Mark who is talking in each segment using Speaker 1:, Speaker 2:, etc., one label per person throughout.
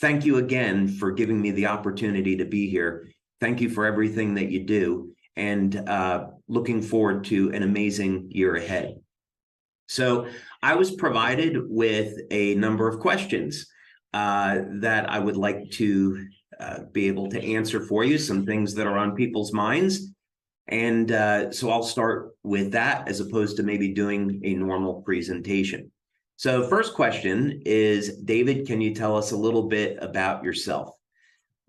Speaker 1: thank you again for giving me the opportunity to be here. Thank you for everything that you do, and looking forward to an amazing year ahead. So I was provided with a number of questions that I would like to be able to answer for you, some things that are on people's minds. And so I'll start with that as opposed to maybe doing a normal presentation. So first question is, David, can you tell us a little bit about yourself?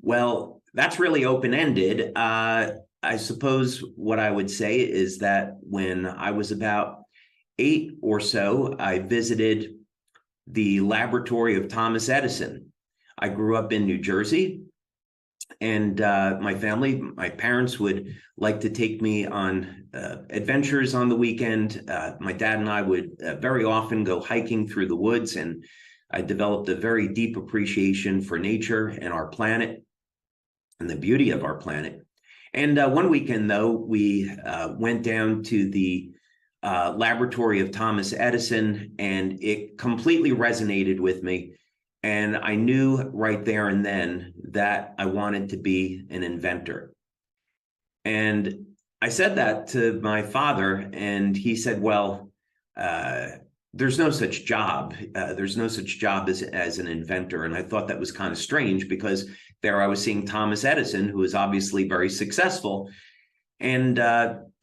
Speaker 1: Well, that's really open-ended. I suppose what I would say is that when I was about 8 or so, I visited the laboratory of Thomas Edison. I grew up in New Jersey, and my parents would like to take me on adventures on the weekend. My dad and I would very often go hiking through the woods, and I developed a very deep appreciation for nature and our planet and the beauty of our planet. And one weekend, though, we went down to the laboratory of Thomas Edison, and it completely resonated with me. And I knew right there and then that I wanted to be an inventor. And I said that to my father, and he said, well, there's no such job. There's no such job as an inventor. And I thought that was kind of strange, because there I was seeing Thomas Edison, who was obviously very successful. And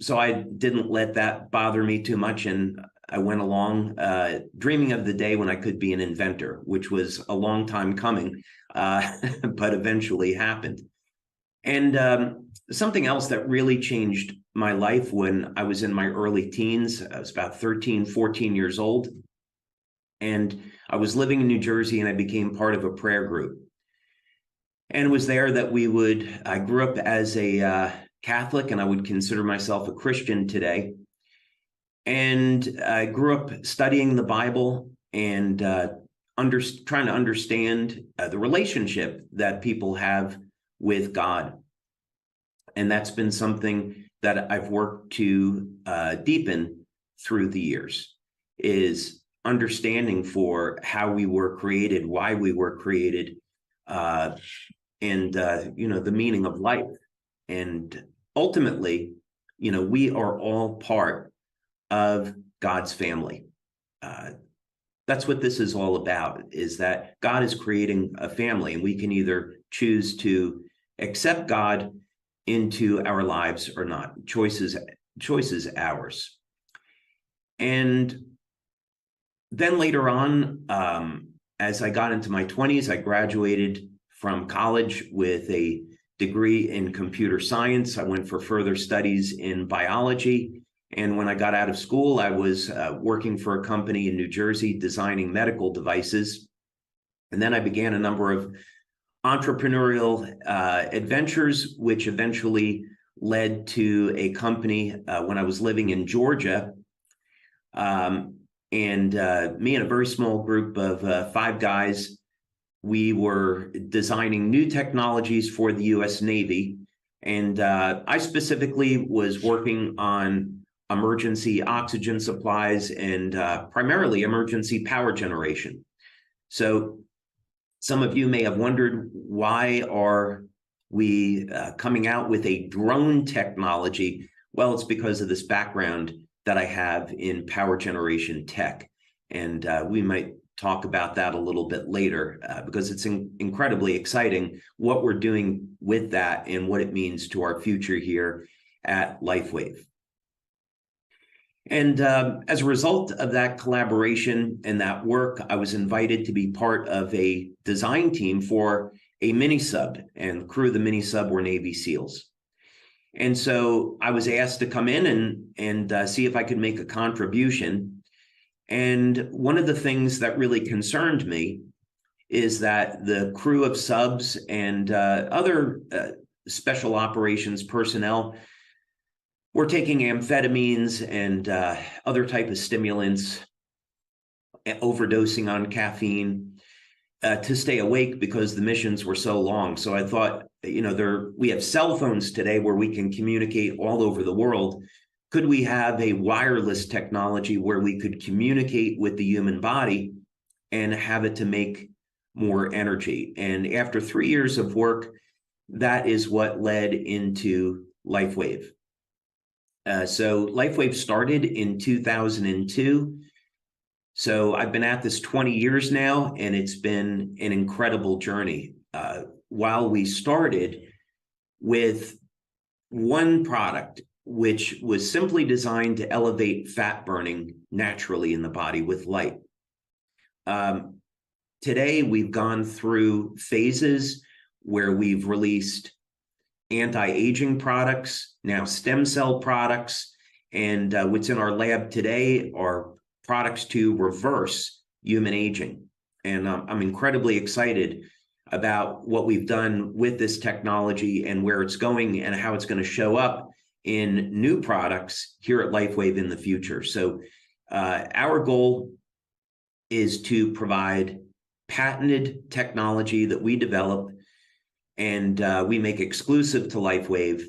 Speaker 1: so I didn't let that bother me too much. And I went along dreaming of the day when I could be an inventor, which was a long time coming, but eventually happened. And something else that really changed my life when I was in my early teens, I was about 13, 14 years old, and I was living in New Jersey, and I became part of a prayer group. And it was there that I grew up as a Catholic, and I would consider myself a Christian today. And I grew up studying the Bible and trying to understand the relationship that people have with God. And that's been something that I've worked to deepen through the years, is understanding for how we were created, why we were created, and the meaning of life. And ultimately, we are all part of God's family. That's what this is all about, is that God is creating a family, and we can either choose to accept God into our lives or not. Choice is ours. And then later on, as I got into my 20s, I graduated from college with a degree in computer science. I went for further studies in biology. And when I got out of school, I was working for a company in New Jersey designing medical devices. And then I began a number of entrepreneurial adventures, which eventually led to a company when I was living in Georgia. And me and a very small group of 5 guys, we were designing new technologies for the U.S. Navy. And I specifically was working on emergency oxygen supplies and primarily emergency power generation. So some of you may have wondered, why are we coming out with a drone technology? Well, it's because of this background that I have in power generation tech. And we might talk about that a little bit later because it's incredibly exciting what we're doing with that and what it means to our future here at LifeWave. And as a result of that collaboration and that work, I was invited to be part of a design team for a mini sub, and the crew of the mini sub were Navy SEALs. And so I was asked to come in and see if I could make a contribution. And one of the things that really concerned me is that the crew of subs and other special operations personnel were taking amphetamines and other type of stimulants, overdosing on caffeine to stay awake because the missions were so long. So I thought, we have cell phones today where we can communicate all over the world. Could we have a wireless technology where we could communicate with the human body and have it to make more energy. And after 3 years of work, that is what led into LifeWave. So LifeWave started in 2002. So I've been at this 20 years now, and it's been an incredible journey. While we started with one product, which was simply designed to elevate fat burning naturally in the body with light. Today, we've gone through phases where we've released anti-aging products, now stem cell products, and what's in our lab today are products to reverse human aging. And I'm incredibly excited about what we've done with this technology and where it's going and how it's going to show up in new products here at LifeWave in the future. So our goal is to provide patented technology that we develop and we make exclusive to LifeWave,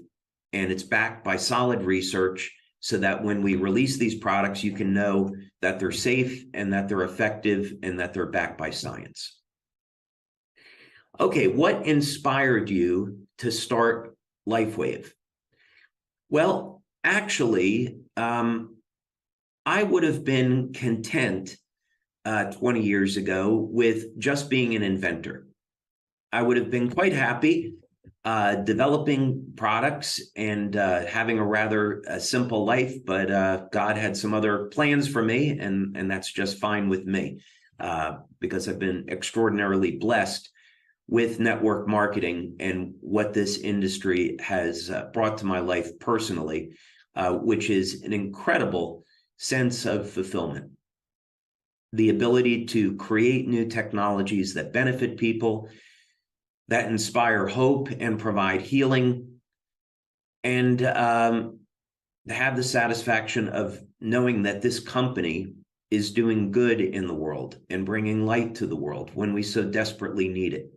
Speaker 1: and it's backed by solid research so that when we release these products, you can know that they're safe and that they're effective and that they're backed by science. Okay, what inspired you to start LifeWave? Well, actually, I would have been content 20 years ago with just being an inventor. I would have been quite happy developing products and having a rather simple life, but God had some other plans for me, and that's just fine with me because I've been extraordinarily blessed with network marketing and what this industry has brought to my life personally, which is an incredible sense of fulfillment. The ability to create new technologies that benefit people, that inspire hope and provide healing, and have the satisfaction of knowing that this company is doing good in the world and bringing light to the world when we so desperately need it.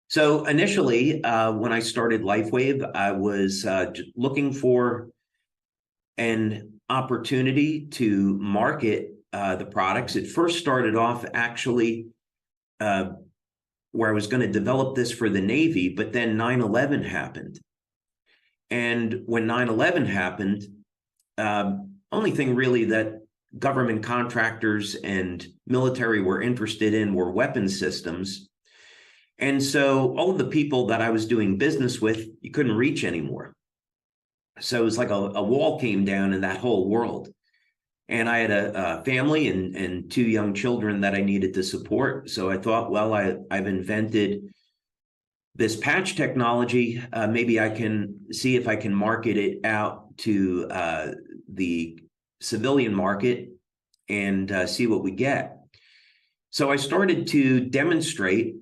Speaker 1: So initially, when I started LifeWave, I was looking for an opportunity to market the products. It first started off actually where I was going to develop this for the Navy, but then 9/11 happened. And when 9/11 happened, only thing really that government contractors and military were interested in were weapon systems. And so all of the people that I was doing business with, you couldn't reach anymore. So it was like a wall came down in that whole world. And I had a family and 2 young children that I needed to support. So I thought, well, I've invented this patch technology. Maybe I can see if I can market it out to the civilian market and see what we get. So I started to demonstrate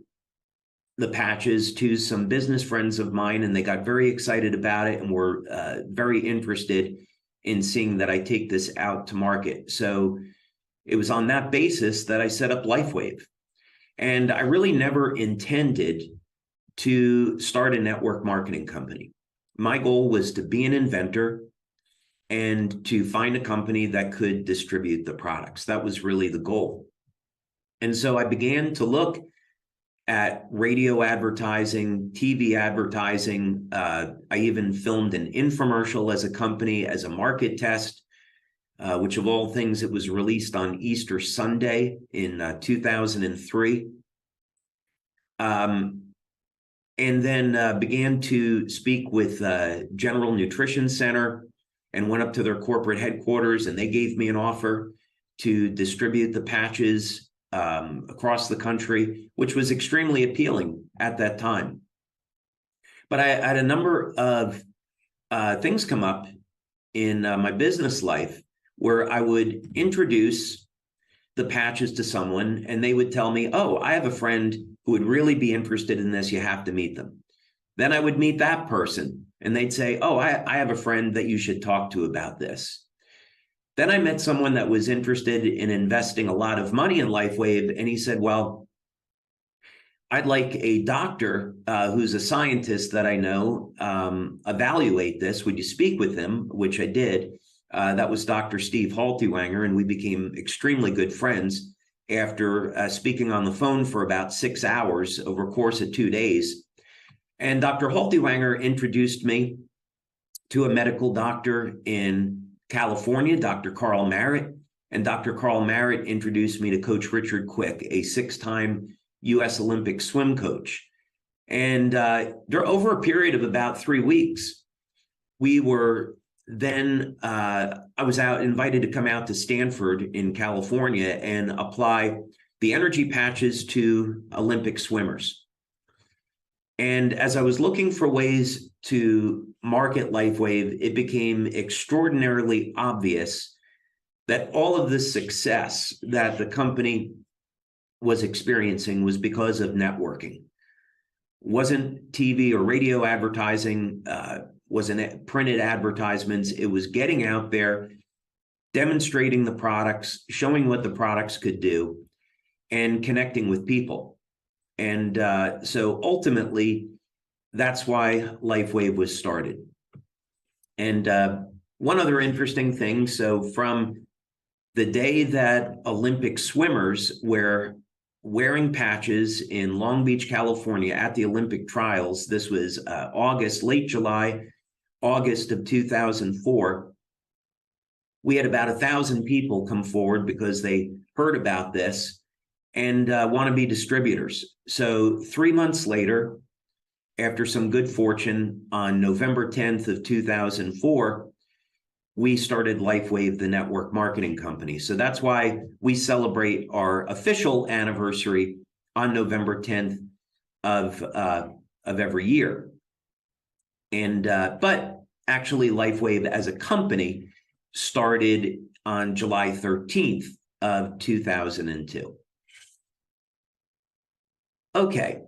Speaker 1: the patches to some business friends of mine, and they got very excited about it and were very interested in seeing that I take this out to market. So it was on that basis that I set up LifeWave. And I really never intended to start a network marketing company. My goal was to be an inventor and to find a company that could distribute the products. That was really the goal. And so I began to look at radio advertising, TV advertising. I even filmed an infomercial as a company, as a market test, which of all things, it was released on Easter Sunday in 2003. And then began to speak with General Nutrition Center and went up to their corporate headquarters, and they gave me an offer to distribute the patches across the country, which was extremely appealing at that time. But I had a number of things come up in my business life where I would introduce the patches to someone and they would tell me, oh, I have a friend who would really be interested in this. You have to meet them. Then I would meet that person and they'd say, oh, I have a friend that you should talk to about this. Then I met someone that was interested in investing a lot of money in LifeWave, and he said, well, I'd like a doctor who's a scientist that I know evaluate this. Would you speak with him? Which I did. That was Dr. Steve Haltiwanger, and we became extremely good friends. after speaking on the phone for about 6 hours over a course of 2 days. And Dr. Haltiwanger introduced me to a medical doctor in California, Dr. Carl Merritt. And Dr. Carl Merritt introduced me to Coach Richard Quick, a 6-time U.S. Olympic swim coach. And over a period of about 3 weeks, we were then, I was invited to come out to Stanford in California and apply the energy patches to Olympic swimmers. And as I was looking for ways to market LifeWave, it became extraordinarily obvious that all of the success that the company was experiencing was because of networking. Wasn't TV or radio advertising, wasn't printed advertisements. It was getting out there, demonstrating the products, showing what the products could do, and connecting with people. And so ultimately, that's why LifeWave was started. And one other interesting thing, so from the day that Olympic swimmers were wearing patches in Long Beach, California at the Olympic trials, this was late July, August of 2004, we had about 1,000 people come forward because they heard about this and want to be distributors. So 3 months later, after some good fortune, on November 10th of 2004, we started LifeWave, the network marketing company. So that's why we celebrate our official anniversary on November 10th of every year. And but actually, LifeWave as a company started on July 13th of 2002. Okay,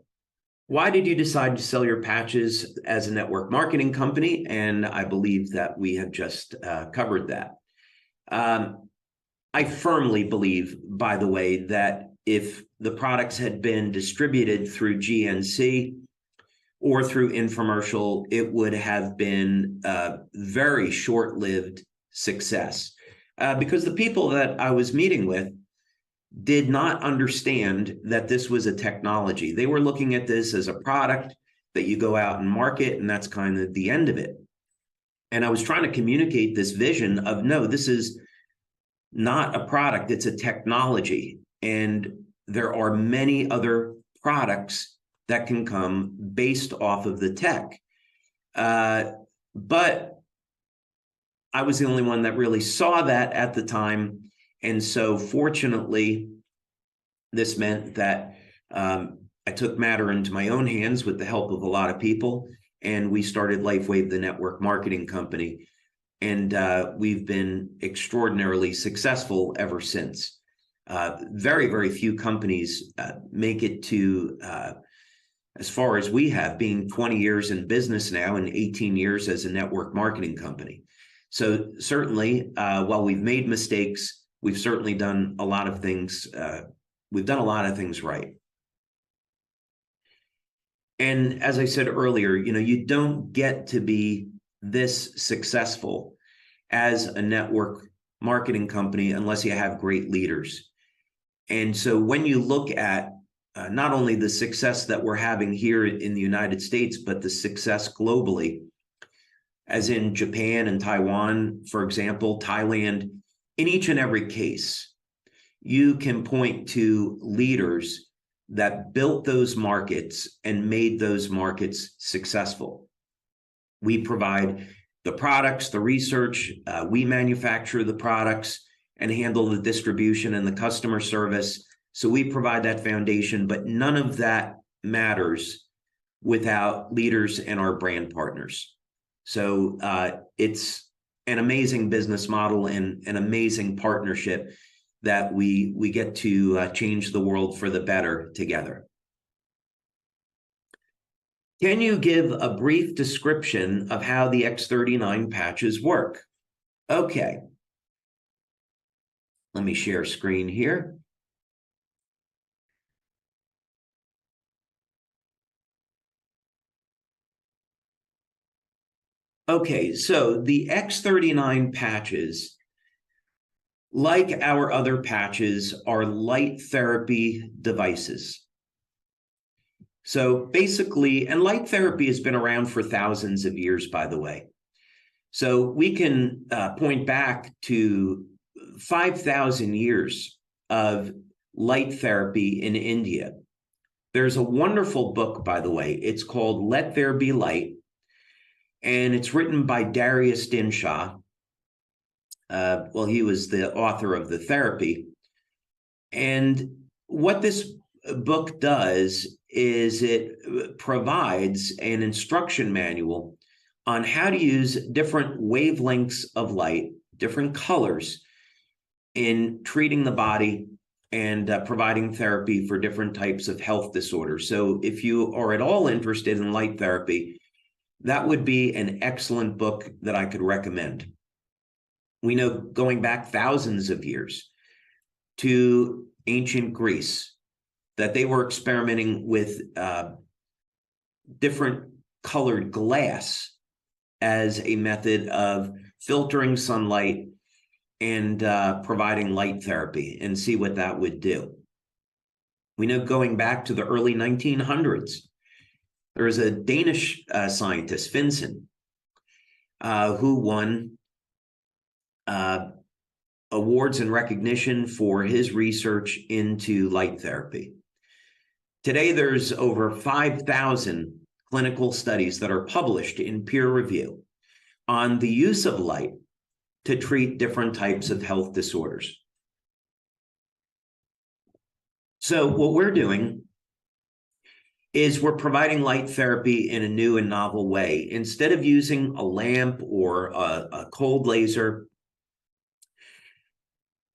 Speaker 1: why did you decide to sell your patches as a network marketing company? And I believe that we have just covered that. I firmly believe, by the way, that if the products had been distributed through GNC or through infomercial, it would have been a very short-lived success because the people that I was meeting with did not understand that this was a technology. They were looking at this as a product that you go out and market, and that's kind of the end of it. And I was trying to communicate this vision of, no, this is not a product, it's a technology. And there are many other products that can come based off of the tech. But I was the only one that really saw that at the time. And so fortunately, this meant that I took matter into my own hands with the help of a lot of people, and we started LifeWave, the network marketing company. And we've been extraordinarily successful ever since. Very, very few companies make it to as far as we have, being 20 years in business now and 18 years as a network marketing company. So certainly, while we've made mistakes, we've certainly done a lot of things. We've done a lot of things right. And as I said earlier, you don't get to be this successful as a network marketing company unless you have great leaders. And so when you look at not only the success that we're having here in the United States, but the success globally, as in Japan and Taiwan, for example, Thailand, in each and every case, you can point to leaders that built those markets and made those markets successful. We provide the products, the research, we manufacture the products and handle the distribution and the customer service. So we provide that foundation, but none of that matters without leaders and our brand partners. So it's an amazing business model and an amazing partnership that we get to change the world for the better together. Can you give a brief description of how the X39 patches work? Okay. Let me share screen here. Okay, so the X39 patches like our other patches, are light therapy devices. So basically, and light therapy has been around for thousands of years, by the way. So we can point back to 5,000 years of light therapy in India. There's a wonderful book, by the way. It's called Let There Be Light, and it's written by Darius Dinshaw. Well, he was the author of the therapy. And what this book does is it provides an instruction manual on how to use different wavelengths of light, different colors, in treating the body and providing therapy for different types of health disorders. So if you are at all interested in light therapy, that would be an excellent book that I could recommend. We know, going back thousands of years to ancient Greece, that they were experimenting with different colored glass as a method of filtering sunlight and providing light therapy, and see what that would do. We know, going back to the early 1900s, there was a Danish scientist, Finsen, who won awards and recognition for his research into light therapy. Today, there's over 5,000 clinical studies that are published in peer review on the use of light to treat different types of health disorders. So what we're doing is we're providing light therapy in a new and novel way. Instead of using a lamp or a cold laser,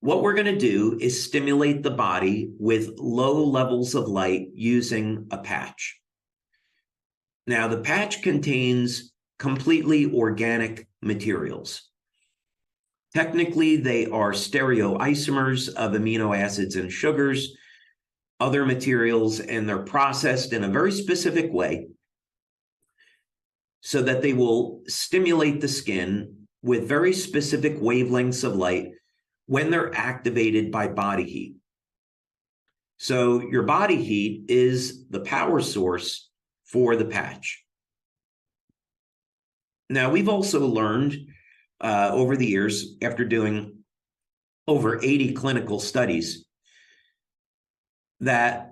Speaker 1: what we're going to do is stimulate the body with low levels of light using a patch. Now, the patch contains completely organic materials. Technically, they are stereoisomers of amino acids and sugars, other materials, and they're processed in a very specific way so that they will stimulate the skin with very specific wavelengths of light when they're activated by body heat. So your body heat is the power source for the patch. Now, we've also learned over the years, after doing over 80 clinical studies, that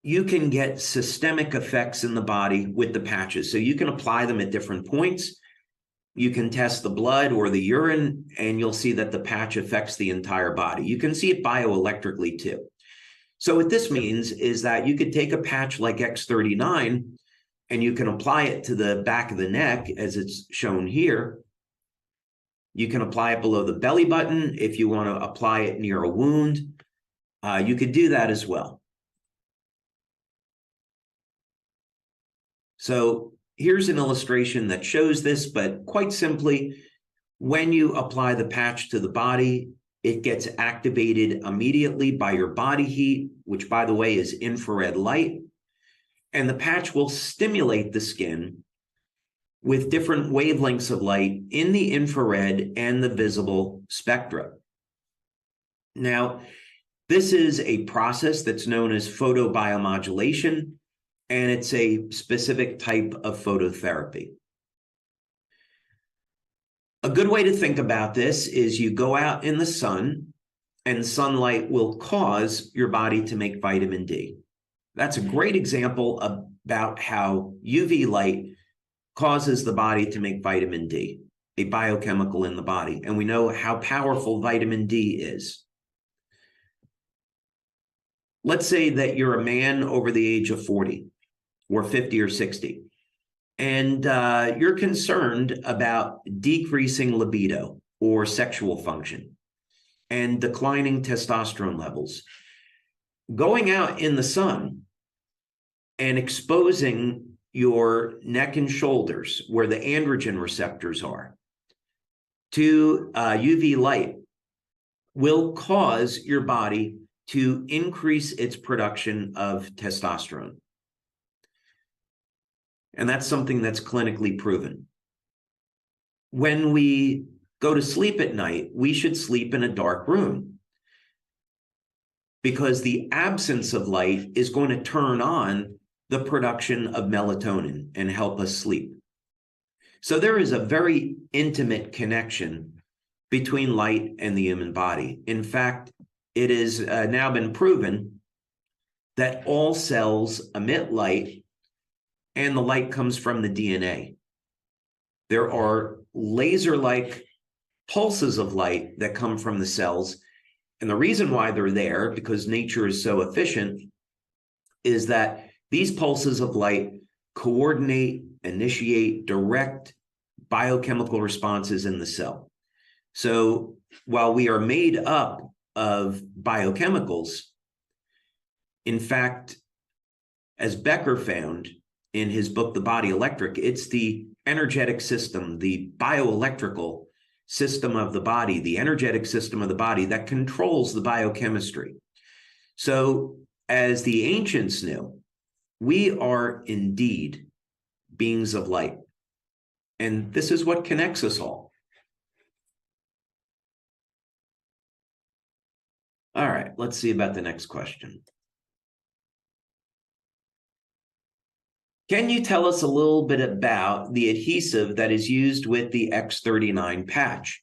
Speaker 1: you can get systemic effects in the body with the patches. So you can apply them at different points. You can test the blood or the urine, and you'll see that the patch affects the entire body. You can see it bioelectrically too. So what this means is that you could take a patch like X39 and you can apply it to the back of the neck, as it's shown here. You can apply it below the belly button. If you want to apply it near a wound, you could do that as well. So here's an illustration that shows this, but quite simply, when you apply the patch to the body, it gets activated immediately by your body heat, which, by the way, is infrared light. And the patch will stimulate the skin with different wavelengths of light in the infrared and the visible spectra. Now, this is a process that's known as photobiomodulation, and it's a specific type of phototherapy. A good way to think about this is you go out in the sun, and sunlight will cause your body to make vitamin D. That's a great example about how UV light causes the body to make vitamin D, a biochemical in the body. And we know how powerful vitamin D is. Let's say that you're a man over the age of 40 or 50 or 60, and you're concerned about decreasing libido or sexual function and declining testosterone levels. Going out in the sun and exposing your neck and shoulders, where the androgen receptors are, to UV light will cause your body to increase its production of testosterone. And that's something that's clinically proven. When we go to sleep at night, we should sleep in a dark room, because the absence of light is going to turn on the production of melatonin and help us sleep. So there is a very intimate connection between light and the human body. In fact, it has now been proven that all cells emit light, and the light comes from the DNA. There are laser-like pulses of light that come from the cells. And the reason why they're there, because nature is so efficient, is that these pulses of light coordinate, initiate, direct biochemical responses in the cell. So while we are made up of biochemicals, in fact, as Becker found in his book, The Body Electric, it's the energetic system, the bioelectrical system of the body, the energetic system of the body that controls the biochemistry. So as the ancients knew, we are indeed beings of light. And this is what connects us all. All right, let's see about the next question. Can you tell us a little bit about the adhesive that is used with the X39 patch?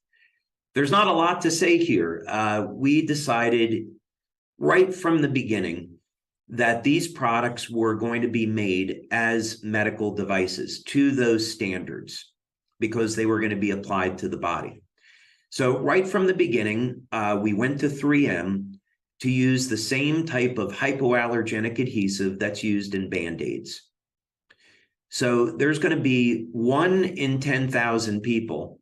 Speaker 1: There's not a lot to say here. We decided right from the beginning that these products were going to be made as medical devices to those standards, because they were going to be applied to the body. So right from the beginning, we went to 3M to use the same type of hypoallergenic adhesive that's used in Band-Aids. So there's going to be 1 in 10,000 people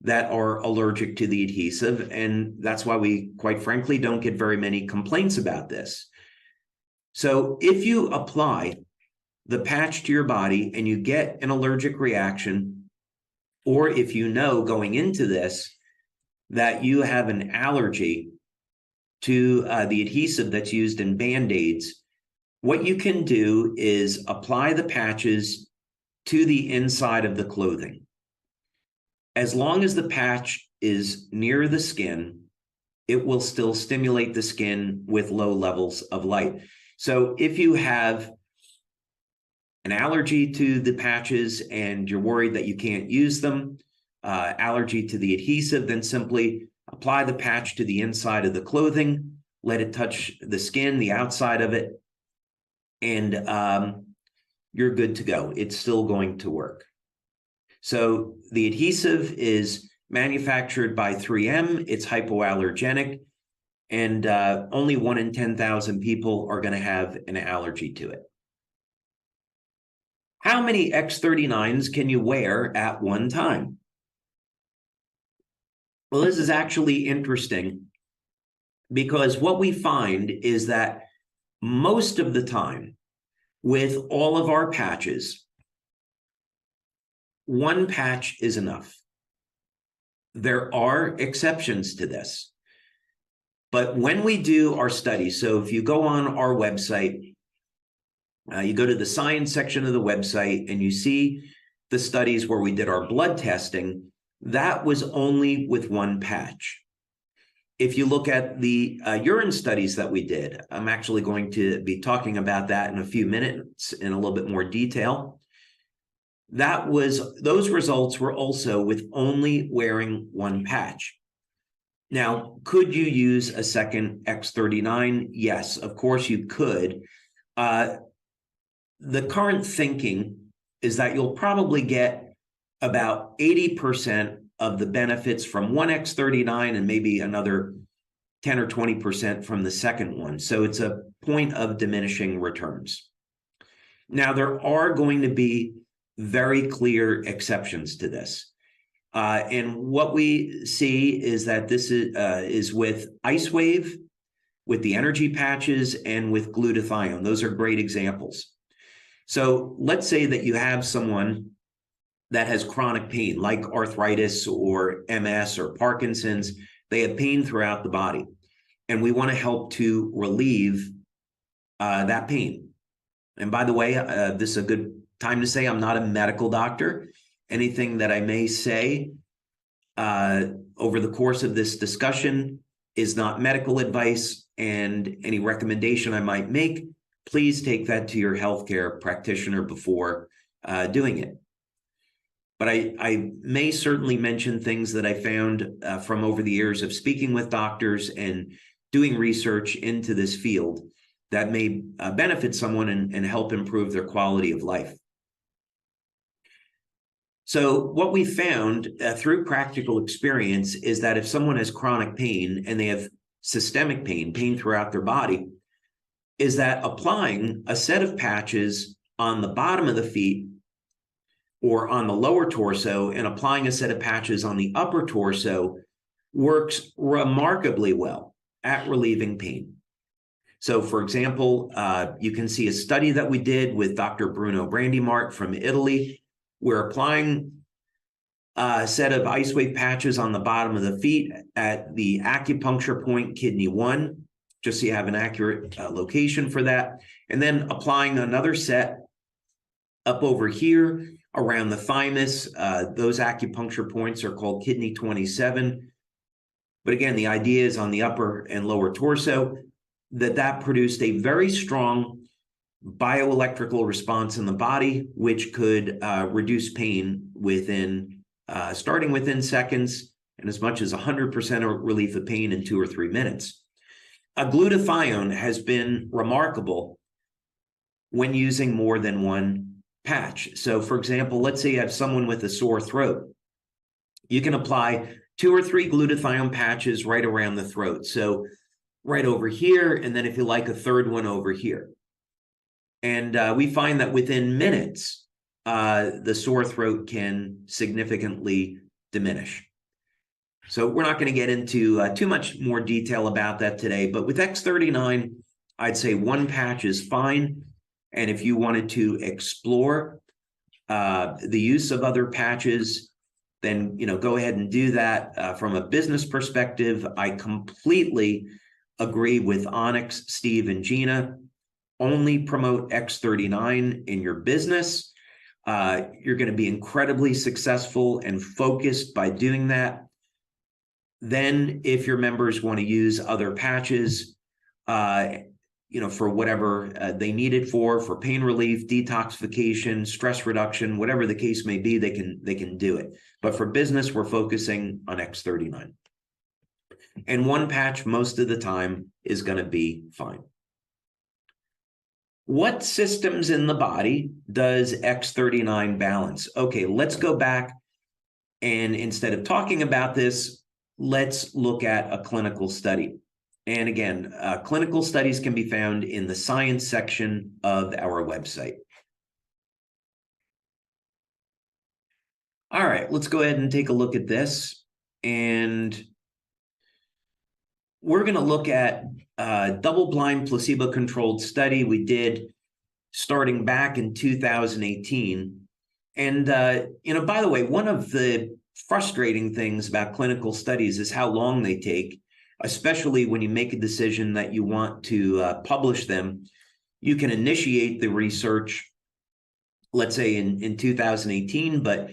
Speaker 1: that are allergic to the adhesive, and that's why we, quite frankly, don't get very many complaints about this. So if you apply the patch to your body and you get an allergic reaction, or if you know going into this that you have an allergy to the adhesive that's used in Band-Aids, what you can do is apply the patches to the inside of the clothing. As long as the patch is near the skin, it will still stimulate the skin with low levels of light. So if you have an allergy to the patches and you're worried that you can't use them, allergy to the adhesive, then simply apply the patch to the inside of the clothing, let it touch the skin, the outside of it, and you're good to go. It's still going to work. So the adhesive is manufactured by 3M. It's hypoallergenic, and only 1 in 10,000 people are going to have an allergy to it. How many X39s can you wear at one time? Well, this is actually interesting, because what we find is that most of the time, with all of our patches, 1 patch is enough. There are exceptions to this. But when we do our studies, so if you go on our website, you go to the science section of the website and you see the studies where we did our blood testing, that was only with 1 patch. If you look at the urine studies that we did, I'm actually going to be talking about that in a few minutes in a little bit more detail. Those results were also with only wearing 1 patch. Now, could you use a second X39? Yes, of course you could. The current thinking is that you'll probably get about 80% of the benefits from 1 X39 and maybe another 10 or 20% from the second one. So it's a point of diminishing returns. Now, there are going to be very clear exceptions to this. And what we see is that this is with LifeWave, with the energy patches, and with glutathione. Those are great examples. So let's say that you have someone that has chronic pain, like arthritis or MS or Parkinson's. They have pain throughout the body, and we want to help to relieve that pain. And by the way, this is a good time to say I'm not a medical doctor. Anything that I may say over the course of this discussion is not medical advice, and any recommendation I might make, please take that to your healthcare practitioner before doing it. But I may certainly mention things that I found from over the years of speaking with doctors and doing research into this field that may benefit someone and help improve their quality of life. So what we found through practical experience is that if someone has chronic pain and they have systemic pain throughout their body, is that applying a set of patches on the bottom of the feet or on the lower torso and applying a set of patches on the upper torso works remarkably well at relieving pain. So, for example, you can see a study that we did with Dr. Bruno Brandimart from Italy. We're applying a set of IceWave patches on the bottom of the feet at the acupuncture point, kidney 1, just so you have an accurate location for that. And then applying another set up over here around the thymus. Those acupuncture points are called kidney 27. But again, the idea is on the upper and lower torso that produced a very strong bioelectrical response in the body, which could reduce pain within, starting within seconds and as much as 100% relief of pain in 2 or 3 minutes. Glutathione has been remarkable when using more than one patch. So, for example, let's say you have someone with a sore throat. You can apply 2 or 3 glutathione patches right around the throat. So right over here, and then if you like, a third one over here. And we find that within minutes, the sore throat can significantly diminish. So we're not going to get into too much more detail about that today, but with X39, I'd say 1 patch is fine. And if you wanted to explore the use of other patches, then go ahead and do that. From a business perspective, I completely agree with Onyx, Steve, and Gina. Only promote X39 in your business. You're going to be incredibly successful and focused by doing that. Then, if your members want to use other patches, for whatever they need it for pain relief, detoxification, stress reduction, whatever the case may be, they can do it. But for business, we're focusing on X39. And 1 patch most of the time is going to be fine. What systems in the body does X39 balance? Okay, let's go back, and instead of talking about this, let's look at a clinical study. And again, clinical studies can be found in the science section of our website. All right, let's go ahead and take a look at this. And we're going to look at a double-blind placebo-controlled study we did starting back in 2018. And, by the way, one of the frustrating things about clinical studies is how long they take, especially when you make a decision that you want to publish them. You can initiate the research, let's say in 2018, but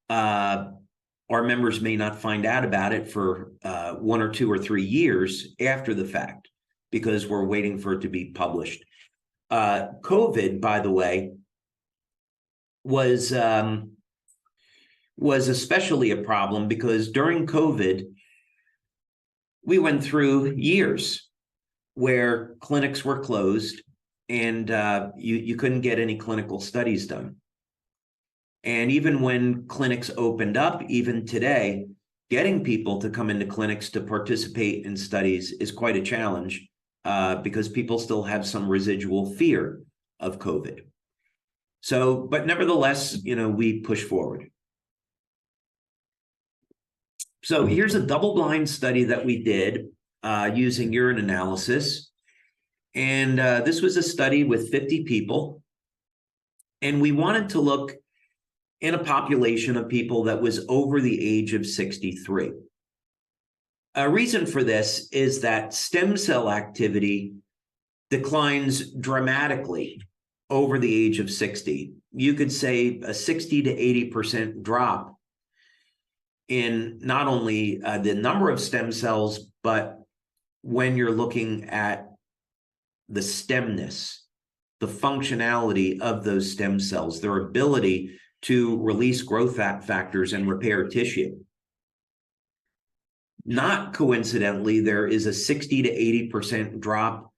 Speaker 1: our members may not find out about it for 1 or 2 or 3 years after the fact, because we're waiting for it to be published. COVID, by the way, was especially a problem because during COVID, we went through years where clinics were closed and you couldn't get any clinical studies done. And even when clinics opened up, even today, getting people to come into clinics to participate in studies is quite a challenge because people still have some residual fear of COVID. So, but nevertheless, we push forward. So here's a double-blind study that we did using urine analysis. And this was a study with 50 people. And we wanted to look in a population of people that was over the age of 63. A reason for this is that stem cell activity declines dramatically over the age of 60. You could say a 60 to 80% drop in not only the number of stem cells, but when you're looking at the stemness, the functionality of those stem cells, their ability to release growth factors and repair tissue. Not coincidentally, there is a 60 to 80% drop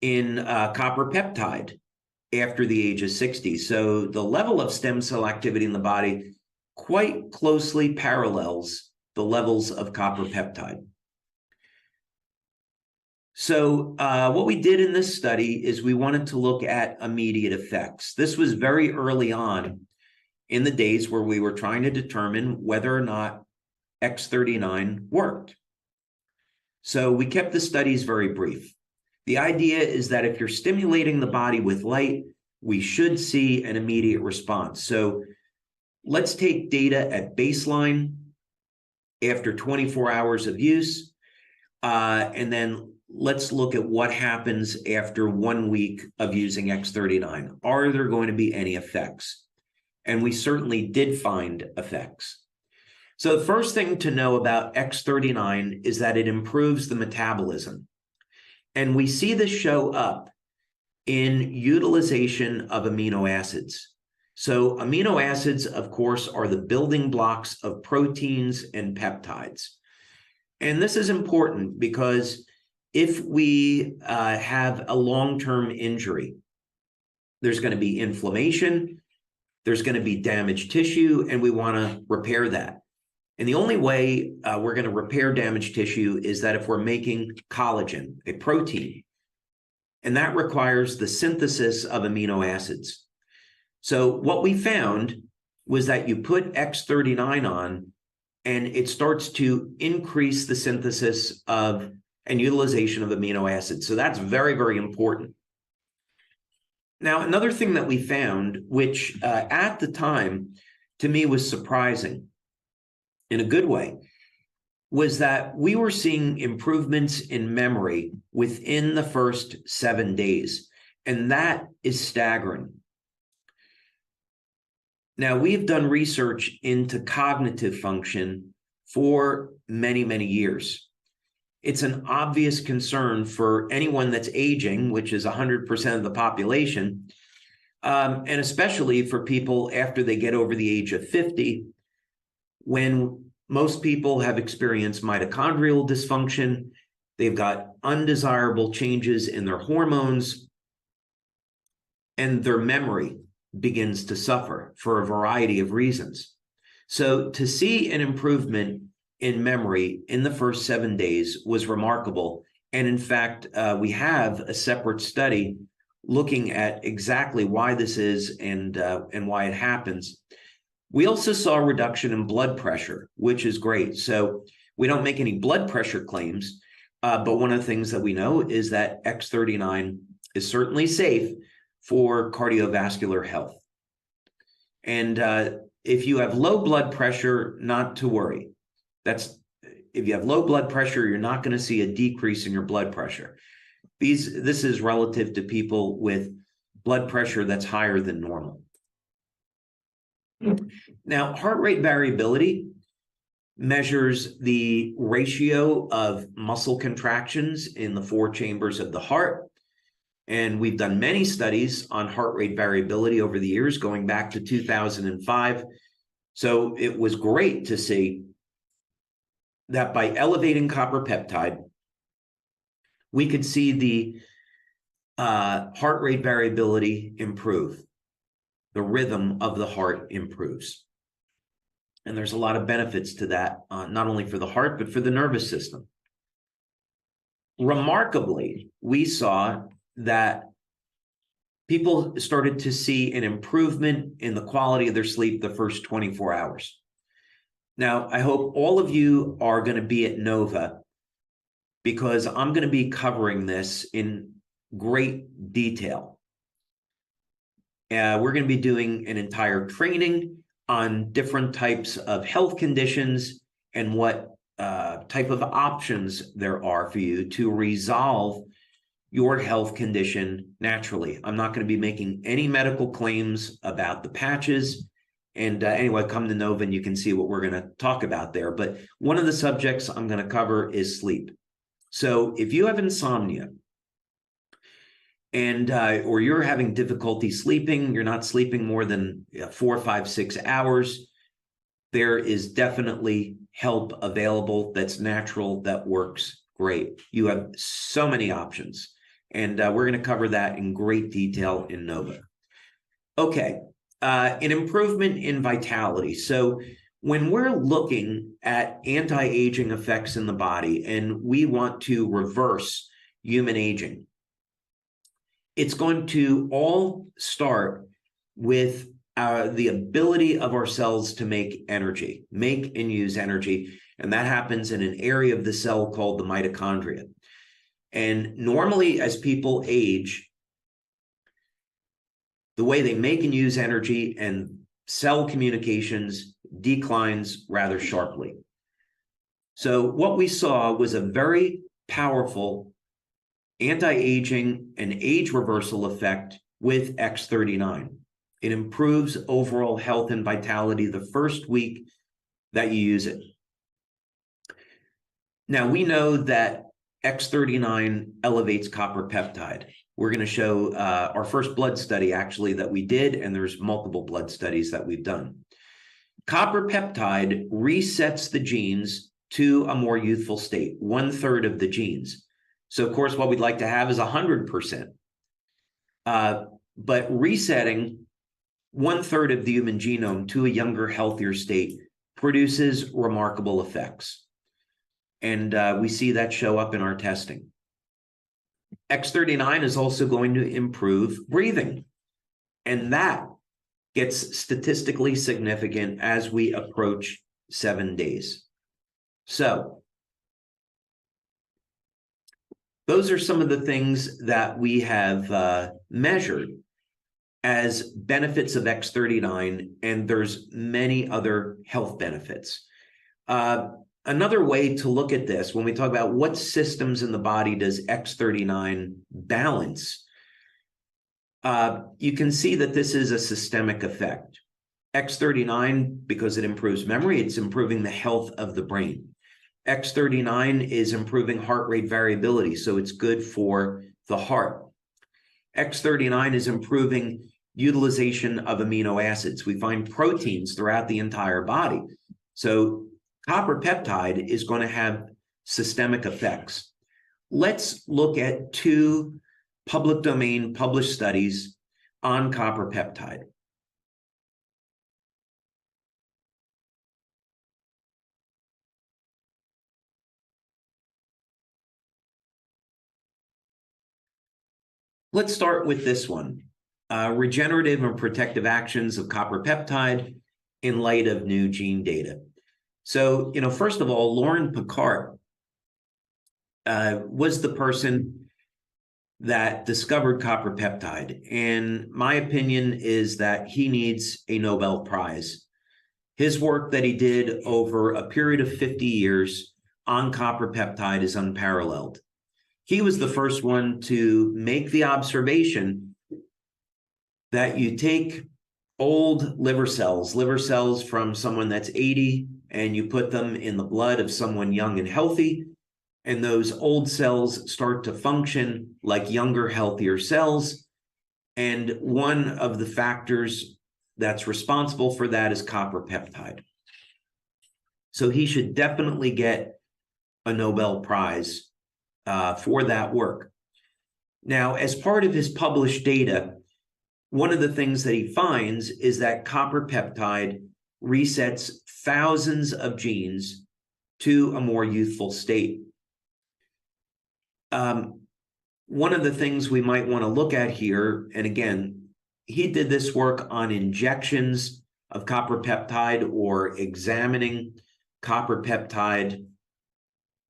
Speaker 1: in copper peptide after the age of 60. So the level of stem cell activity in the body quite closely parallels the levels of copper peptide. So what we did in this study is we wanted to look at immediate effects. This was very early on in the days where we were trying to determine whether or not X39 worked. So we kept the studies very brief. The idea is that if you're stimulating the body with light, we should see an immediate response. So let's take data at baseline after 24 hours of use, and then let's look at what happens after 1 week of using X39. Are there going to be any effects? And we certainly did find effects. So the first thing to know about X39 is that it improves the metabolism. And we see this show up in utilization of amino acids. So amino acids, of course, are the building blocks of proteins and peptides. And this is important because if we have a long-term injury, there's going to be inflammation, there's going to be damaged tissue, and we want to repair that. And the only way we're going to repair damaged tissue is that if we're making collagen, a protein, and that requires the synthesis of amino acids. So what we found was that you put X39 on, and it starts to increase the synthesis of and utilization of amino acids. So that's very, very important. Now, another thing that we found, which at the time to me was surprising in a good way, was that we were seeing improvements in memory within the first 7 days. And that is staggering. Now, we've done research into cognitive function for many, many years. It's an obvious concern for anyone that's aging, which is 100% of the population, and especially for people after they get over the age of 50, when most people have experienced mitochondrial dysfunction, they've got undesirable changes in their hormones, and their memory begins to suffer for a variety of reasons. So to see an improvement in memory in the first 7 days was remarkable. And in fact, we have a separate study looking at exactly why this is and why it happens. We also saw a reduction in blood pressure, which is great. So we don't make any blood pressure claims, but one of the things that we know is that X39 is certainly safe for cardiovascular health. And if you have low blood pressure, not to worry. If you have low blood pressure, you're not going to see a decrease in your blood pressure. This is relative to people with blood pressure that's higher than normal. Now, heart rate variability measures the ratio of muscle contractions in the 4 chambers of the heart. And we've done many studies on heart rate variability over the years, going back to 2005. So it was great to see that by elevating copper peptide, we could see the heart rate variability improve. The rhythm of the heart improves. And there's a lot of benefits to that, not only for the heart, but for the nervous system. Remarkably, we saw that people started to see an improvement in the quality of their sleep the first 24 hours. Now, I hope all of you are going to be at Nova, because I'm going to be covering this in great detail. We're going to be doing an entire training on different types of health conditions and what type of options there are for you to resolve your health condition naturally. I'm not going to be making any medical claims about the patches, And anyway, come to Nova and you can see what we're going to talk about there. But one of the subjects I'm going to cover is sleep. So if you have insomnia and or you're having difficulty sleeping, you're not sleeping more than 4, 5, 6 hours, there is definitely help available that's natural, that works great. You have so many options, and we're going to cover that in great detail in Nova. Okay, an improvement in vitality. So when we're looking at anti-aging effects in the body and we want to reverse human aging, it's going to all start with the ability of our cells to make energy, make and use energy. And that happens in an area of the cell called the mitochondria. And normally, as people age, the way they make and use energy and cell communications declines rather sharply. So what we saw was a very powerful anti-aging and age reversal effect with X39. It improves overall health and vitality the first week that you use it. Now, we know that X39 elevates copper peptide. We're going to show our first blood study, actually, that we did, and there's multiple blood studies that we've done. Copper peptide resets the genes to a more youthful state, 1/3 of the genes. So, of course, what we'd like to have is 100%. But resetting 1/3 of the human genome to a younger, healthier state produces remarkable effects. And we see that show up in our testing. X39 is also going to improve breathing. And that gets statistically significant as we approach 7 days. So those are some of the things that we have measured as benefits of X39, and there's many other health benefits. Another way to look at this, when we talk about what systems in the body does X39 balance, you can see that this is a systemic effect. X39, because it improves memory, it's improving the health of the brain. X39 is improving heart rate variability, so it's good for the heart. X39 is improving utilization of amino acids. We find proteins throughout the entire body. So copper peptide is going to have systemic effects. Let's look at 2 public domain published studies on copper peptide. Let's start with this one, regenerative and protective actions of copper peptide in light of new gene data. So, first of all, Lauren Picard was the person that discovered copper peptide. And my opinion is that he needs a Nobel Prize. His work that he did over a period of 50 years on copper peptide is unparalleled. He was the first one to make the observation that you take old liver cells from someone that's 80, and you put them in the blood of someone young and healthy, and those old cells start to function like younger, healthier cells. And one of the factors that's responsible for that is copper peptide. So he should definitely get a Nobel Prize for that work. Now, as part of his published data, one of the things that he finds is that copper peptide resets thousands of genes to a more youthful state. One of the things we might want to look at here, and again, he did this work on injections of copper peptide or examining copper peptide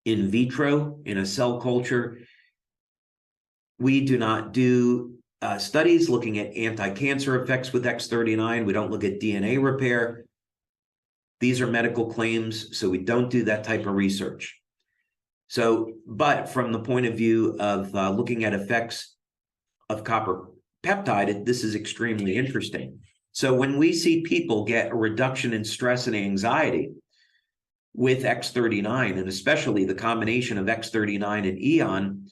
Speaker 1: in vitro in a cell culture. We do not do studies looking at anti-cancer effects with X39. We don't look at DNA repair. These are medical claims, so we don't do that type of research. So, but from the point of view of looking at effects of copper peptide, this is extremely interesting. So when we see people get a reduction in stress and anxiety with X39, and especially the combination of X39 and Eon,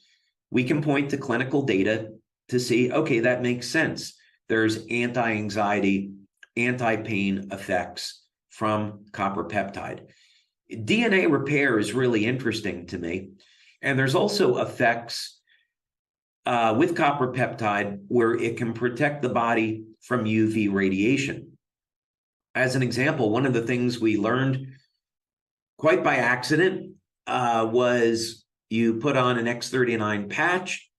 Speaker 1: we can point to clinical data to see, okay, that makes sense. There's anti-anxiety, anti-pain effects from copper peptide. DNA repair is really interesting to me. And there's also effects with copper peptide where it can protect the body from UV radiation. As an example, one of the things we learned quite by accident was you put on an X39 patch,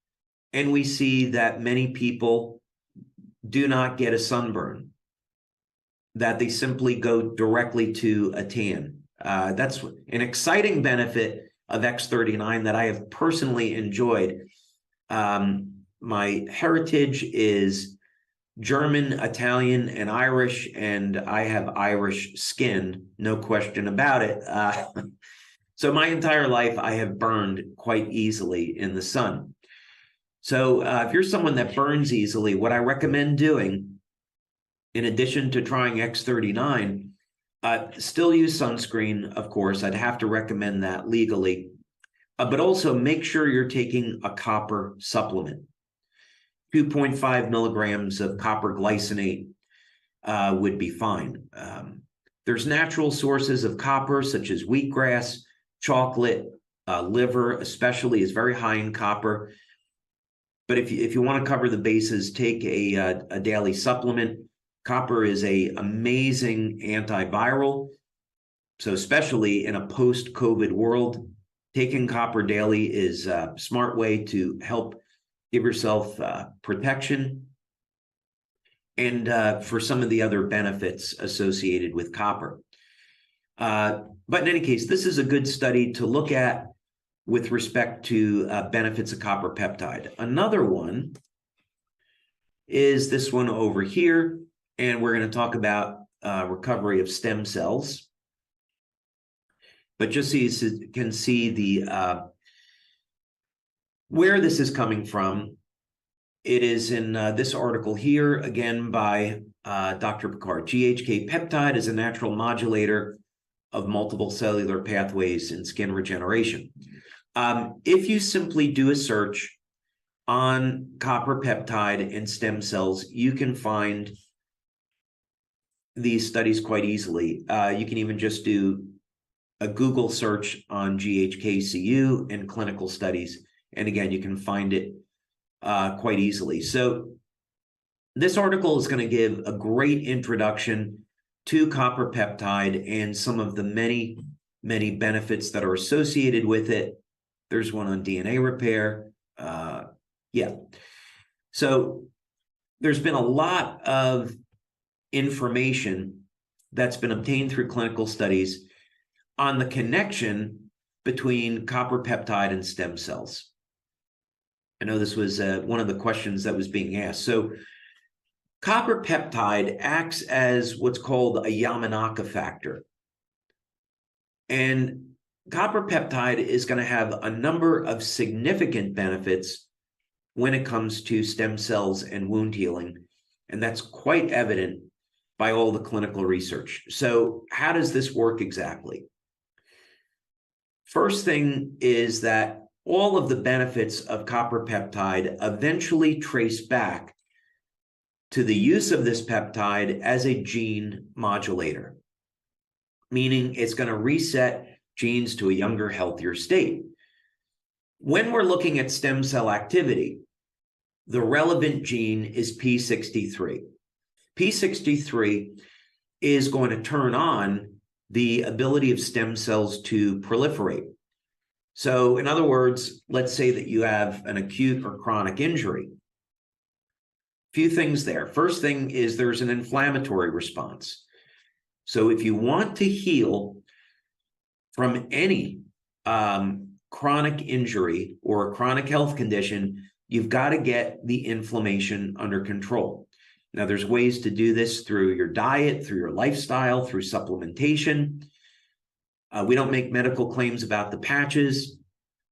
Speaker 1: and we see that many people do not get a sunburn, that they simply go directly to a tan. That's an exciting benefit of X39 that I have personally enjoyed. My heritage is German, Italian, and Irish, and I have Irish skin, no question about it. So my entire life, I have burned quite easily in the sun. So if you're someone that burns easily, what I recommend doing, in addition to trying X39, still use sunscreen, of course. I'd have to recommend that legally. But also make sure you're taking a copper supplement. 2.5 milligrams of copper glycinate would be fine. There's natural sources of copper, such as wheatgrass, chocolate, liver, especially, is very high in copper. But if you want to cover the bases, take a daily supplement. Copper is an amazing antiviral. So especially in a post-COVID world, taking copper daily is a smart way to help give yourself protection and for some of the other benefits associated with copper. But in any case, this is a good study to look at with respect to benefits of copper peptide. Another one is this one over here, and we're going to talk about recovery of stem cells. But just so you can see the where this is coming from, it is in this article here, again by Dr. Picard. GHK peptide is a natural modulator of multiple cellular pathways in skin regeneration. If you simply do a search on copper peptide and stem cells, you can find these studies quite easily. You can even just do a Google search on GHKCU and clinical studies. And again, you can find it quite easily. So this article is going to give a great introduction to copper peptide and some of the many, many benefits that are associated with it. There's one on DNA repair. Yeah. So there's been a lot of information that's been obtained through clinical studies on the connection between copper peptide and stem cells. I know this was one of the questions that was being asked. So copper peptide acts as what's called a Yamanaka factor. And copper peptide is going to have a number of significant benefits when it comes to stem cells and wound healing. And that's quite evident by all the clinical research. So how does this work exactly? First thing is that all of the benefits of copper peptide eventually trace back to the use of this peptide as a gene modulator, meaning it's going to reset genes to a younger, healthier state. When we're looking at stem cell activity, the relevant gene is P63. P63 is going to turn on the ability of stem cells to proliferate. So in other words, let's say that you have an acute or chronic injury. Few things there. First thing is there's an inflammatory response. So if you want to heal from any chronic injury or a chronic health condition, you've got to get the inflammation under control. Now, there's ways to do this through your diet, through your lifestyle, through supplementation. We don't make medical claims about the patches.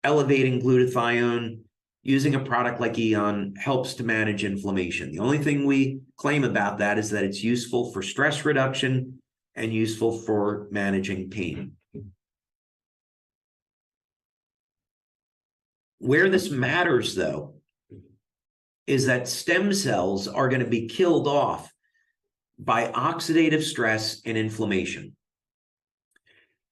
Speaker 1: Elevating glutathione using a product like Eon helps to manage inflammation. The only thing we claim about that is that it's useful for stress reduction and useful for managing pain. Where this matters, though, is that stem cells are going to be killed off by oxidative stress and inflammation.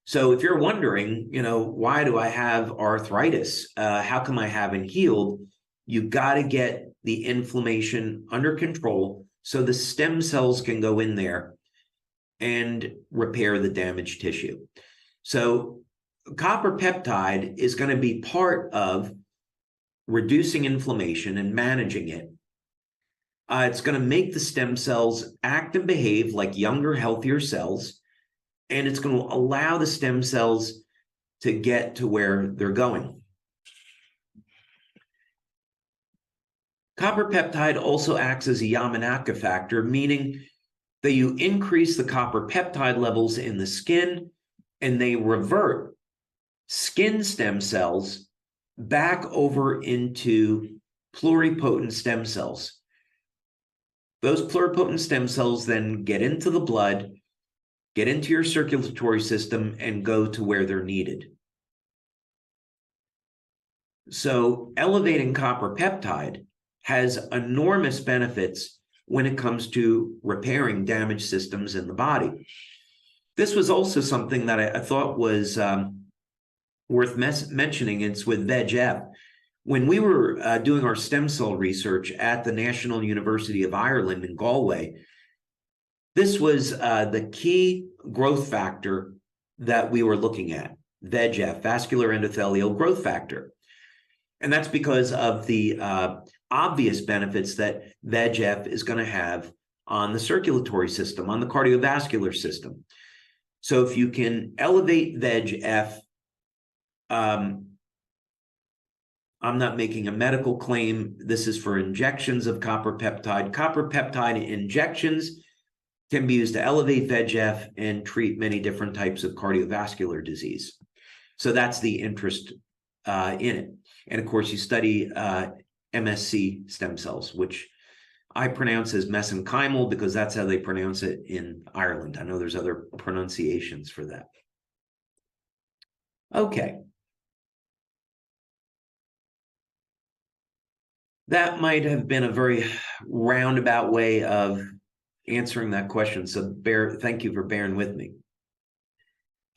Speaker 1: So if you're wondering, why do I have arthritis? How come I haven't healed? You've got to get the inflammation under control so the stem cells can go in there and repair the damaged tissue. So copper peptide is going to be part of reducing inflammation and managing it. It's going to make the stem cells act and behave like younger, healthier cells, and it's going to allow the stem cells to get to where they're going. Copper peptide also acts as a Yamanaka factor, meaning that you increase the copper peptide levels in the skin, and they revert skin stem cells back over into pluripotent stem cells. Those pluripotent stem cells then get into the blood, get into your circulatory system, and go to where they're needed. So elevating copper peptide has enormous benefits when it comes to repairing damaged systems in the body. This was also something that I thought was worth mentioning. It's with VEGF. When we were doing our stem cell research at the National University of Ireland in Galway, this was the key growth factor that we were looking at, VEGF, vascular endothelial growth factor. And that's because of the obvious benefits that VEGF is going to have on the circulatory system, on the cardiovascular system. So if you can elevate VEGF, I'm not making a medical claim. This is for injections of copper peptide. Copper peptide injections can be used to elevate VEGF and treat many different types of cardiovascular disease. So that's the interest in it. And of course, you study MSC stem cells, which I pronounce as mesenchymal because that's how they pronounce it in Ireland. I know there's other pronunciations for that. Okay. That might have been a very roundabout way of answering that question. So thank you for bearing with me.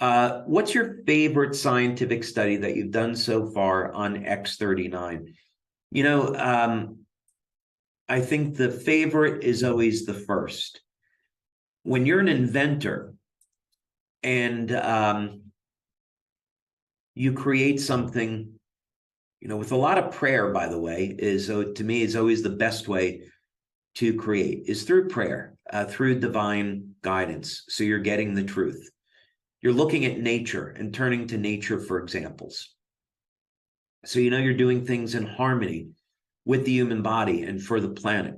Speaker 1: What's your favorite scientific study that you've done so far on X39? I think the favorite is always the first. When you're an inventor and you create something, with a lot of prayer, by the way, to me is always the best way to create, is through prayer, through divine guidance. So you're getting the truth. You're looking at nature and turning to nature for examples. So you're doing things in harmony with the human body and for the planet.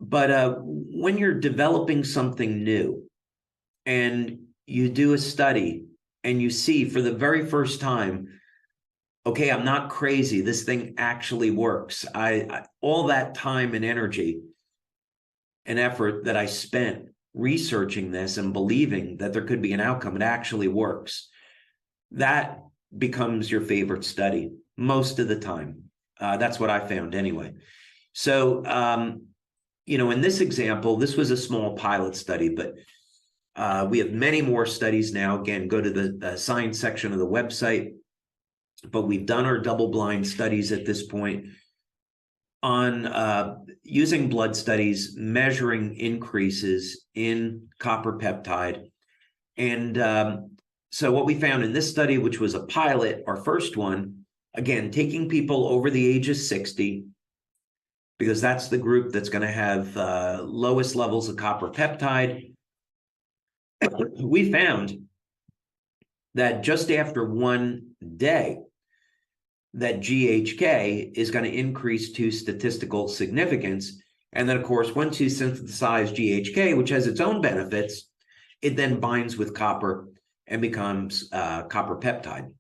Speaker 1: But when you're developing something new and you do a study and you see for the very first time, okay, I'm not crazy. This thing actually works. I all that time and energy and effort that I spent researching this and believing that there could be an outcome, it actually works. That becomes your favorite study most of the time. That's what I found anyway. So, in this example, this was a small pilot study, but we have many more studies now. Again, go to the science section of the website. But we've done our double-blind studies at this point on using blood studies, measuring increases in copper peptide. And so what we found in this study, which was a pilot, our first one, again, taking people over the age of 60, because that's the group that's going to have lowest levels of copper peptide, we found that just after 1 day, that GHK is going to increase to statistical significance. And then, of course, once you synthesize GHK, which has its own benefits, it then binds with copper and becomes copper peptide.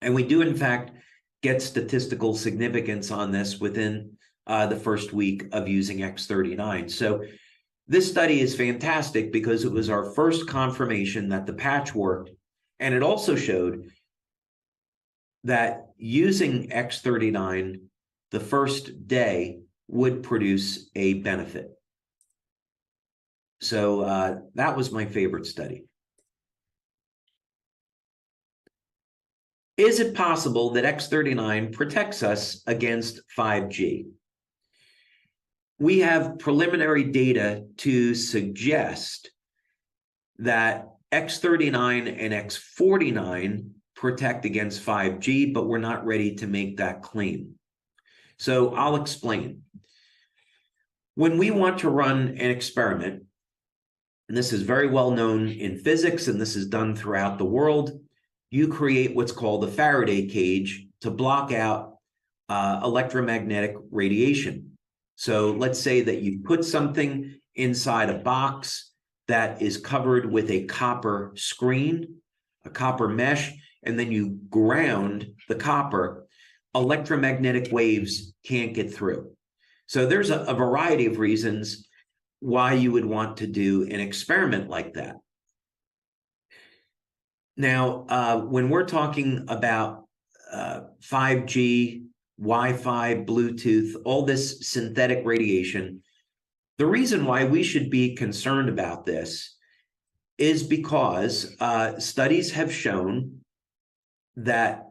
Speaker 1: And we do, in fact, get statistical significance on this within the first week of using X39. So this study is fantastic because it was our first confirmation that the patch worked, and it also showed that using X39 the first day would produce a benefit. So that was my favorite study. Is it possible that X39 protects us against 5G? We have preliminary data to suggest that X39 and X49 protect against 5G, but we're not ready to make that claim. So I'll explain. When we want to run an experiment, and this is very well known in physics, and this is done throughout the world, you create what's called a Faraday cage to block out electromagnetic radiation. So let's say that you put something inside a box that is covered with a copper screen, a copper mesh, and then you ground the copper. Electromagnetic waves can't get through. So there's a variety of reasons why you would want to do an experiment like that. Now, when we're talking about 5G, Wi-Fi, Bluetooth, all this synthetic radiation, the reason why we should be concerned about this is because studies have shown that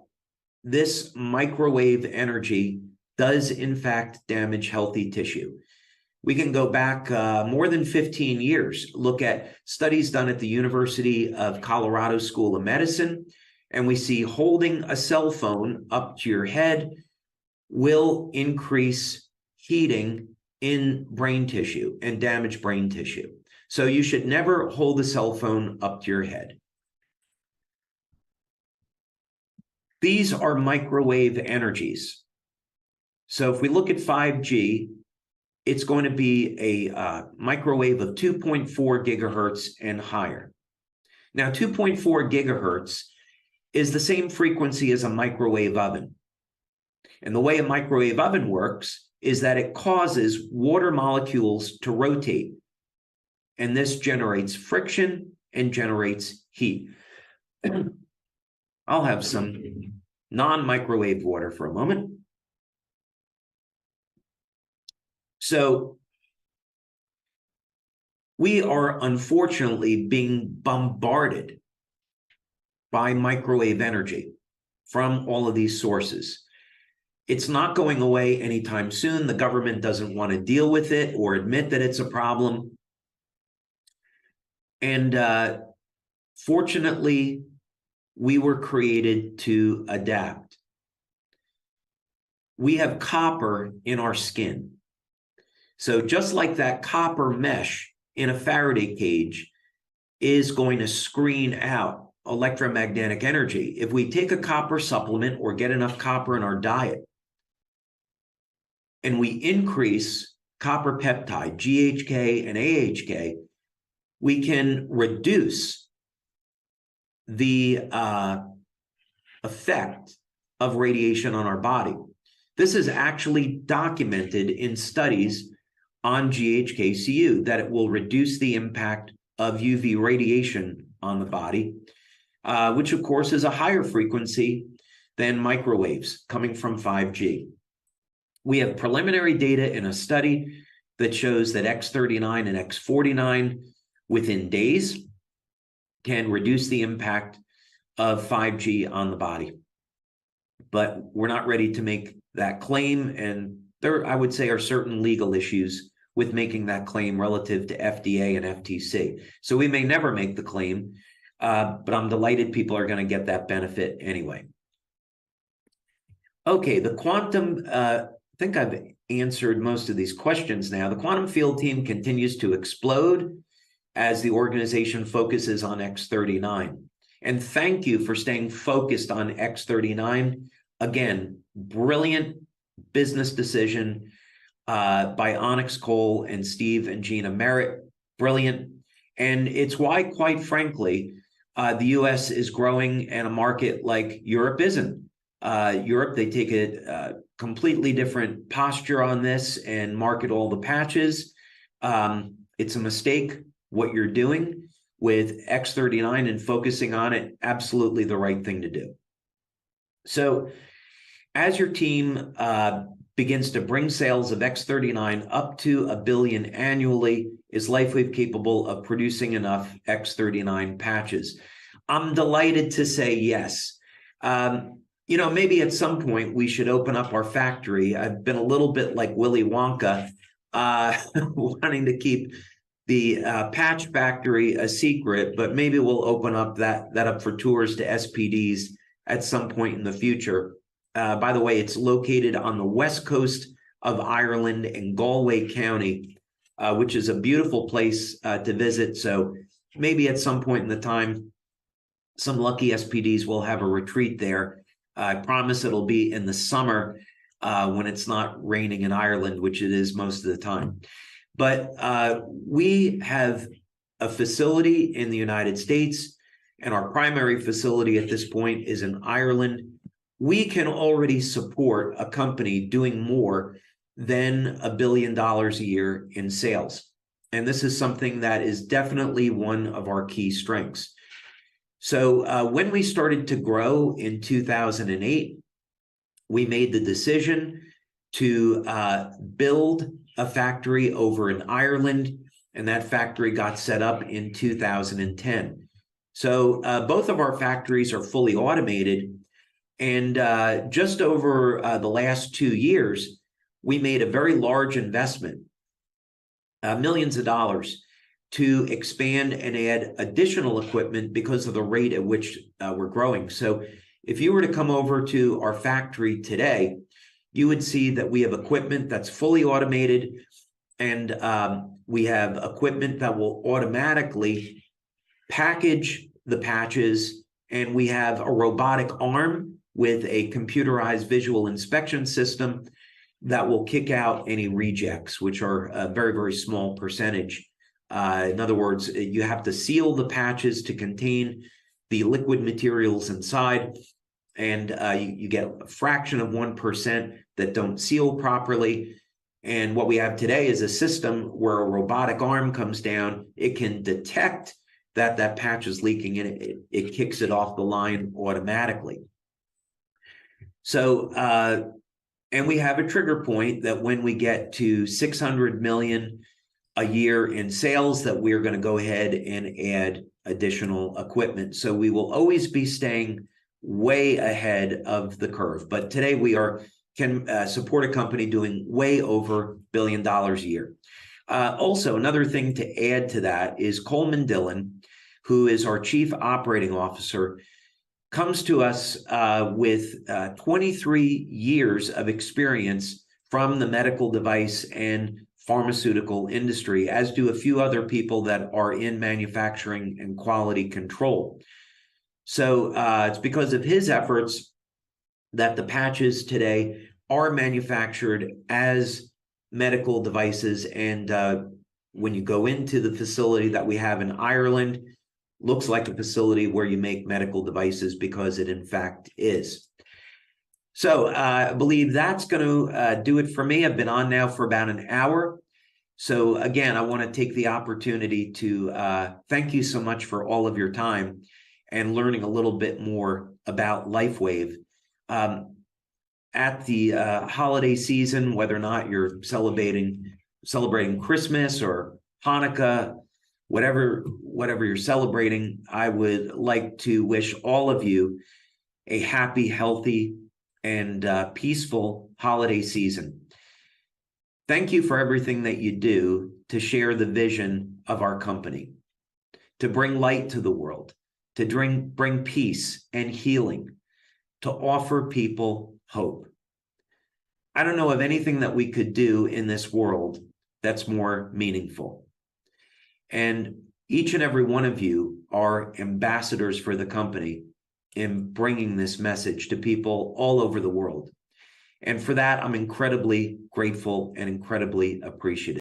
Speaker 1: this microwave energy does in fact damage healthy tissue. We can go back more than 15 years, look at studies done at the University of Colorado School of Medicine, and we see holding a cell phone up to your head will increase heating in brain tissue and damage brain tissue. So you should never hold a cell phone up to your head. These are microwave energies. So if we look at 5G, it's going to be a microwave of 2.4 gigahertz and higher. Now, 2.4 gigahertz is the same frequency as a microwave oven. And the way a microwave oven works is that it causes water molecules to rotate. And this generates friction and generates heat. I'll have some non-microwave water for a moment. So we are unfortunately being bombarded by microwave energy from all of these sources. It's not going away anytime soon. The government doesn't want to deal with it or admit that it's a problem. And fortunately, we were created to adapt. We have copper in our skin. So just like that copper mesh in a Faraday cage is going to screen out electromagnetic energy, if we take a copper supplement or get enough copper in our diet, and we increase copper peptide, GHK and AHK, we can reduce the effect of radiation on our body. This is actually documented in studies on GHKCU, that it will reduce the impact of UV radiation on the body, which of course is a higher frequency than microwaves coming from 5G. We have preliminary data in a study that shows that X39 and X49 within days can reduce the impact of 5G on the body. But we're not ready to make that claim, and there, I would say, are certain legal issues with making that claim relative to FDA and FTC. So we may never make the claim, but I'm delighted people are going to get that benefit anyway. Okay, the quantum, I think I've answered most of these questions now. The quantum field team continues to explode as the organization focuses on X39. And thank you for staying focused on X39. Again, brilliant business decision by Onyx Cole and Steve and Gina Merritt. Brilliant. And it's why, quite frankly, the US is growing and a market like Europe isn't. Europe, they take a completely different posture on this and market all the patches. It's a mistake what you're doing with X39 and focusing on it, absolutely the right thing to do. So as your team begins to bring sales of X39 up to $1 billion annually, is LifeWave capable of producing enough X39 patches? I'm delighted to say yes. You know, maybe at some point we should open up our factory. I've been a little bit like Willy Wonka, wanting to keep the patch factory a secret, but maybe we'll open up that up for tours to SPDs at some point in the future. By the way, it's located on the west coast of Ireland in Galway County, which is a beautiful place to visit. So maybe at some point in the time, some lucky SPDs will have a retreat there. I promise it'll be in the summer when it's not raining in Ireland, which it is most of the time. But we have a facility in the United States, and our primary facility at this point is in Ireland. We can already support a company doing more than $1 billion a year in sales. And this is something that is definitely one of our key strengths. So when we started to grow in 2008, we made the decision to build a factory over in Ireland, and that factory got set up in 2010. So both of our factories are fully automated, and just over the last 2 years, we made a very large investment, millions of dollars, to expand and add additional equipment because of the rate at which we're growing. So if you were to come over to our factory today, you would see that we have equipment that's fully automated, and we have equipment that will automatically package the patches, and we have a robotic arm with a computerized visual inspection system that will kick out any rejects, which are a very, very small percentage. In other words, you have to seal the patches to contain the liquid materials inside, and you get a fraction of 1% that don't seal properly. And what we have today is a system where a robotic arm comes down. It can detect that that patch is leaking, and it kicks it off the line automatically. So, and we have a trigger point that when we get to 600 million a year in sales, that we're going to go ahead and add additional equipment. So we will always be staying way ahead of the curve. But today we can support a company doing way over $1 billion a year. Also, another thing to add to that is Coleman Dillon, who is our Chief Operating Officer, comes to us with 23 years of experience from the medical device and pharmaceutical industry, as do a few other people that are in manufacturing and quality control. So it's because of his efforts that the patches today are manufactured as medical devices. And when you go into the facility that we have in Ireland, looks like a facility where you make medical devices, because it in fact is. So I believe that's going to do it for me. I've been on now for about an hour. So again, I want to take the opportunity to thank you so much for all of your time and learning a little bit more about LifeWave. At the holiday season, whether or not you're celebrating Christmas or Hanukkah, whatever you're celebrating, I would like to wish all of you a happy, healthy, and peaceful holiday season. Thank you for everything that you do to share the vision of our company, to bring light to the world, to bring peace and healing, to offer people hope. I don't know of anything that we could do in this world that's more meaningful. And each and every one of you are ambassadors for the company in bringing this message to people all over the world. And for that, I'm incredibly grateful and incredibly appreciative.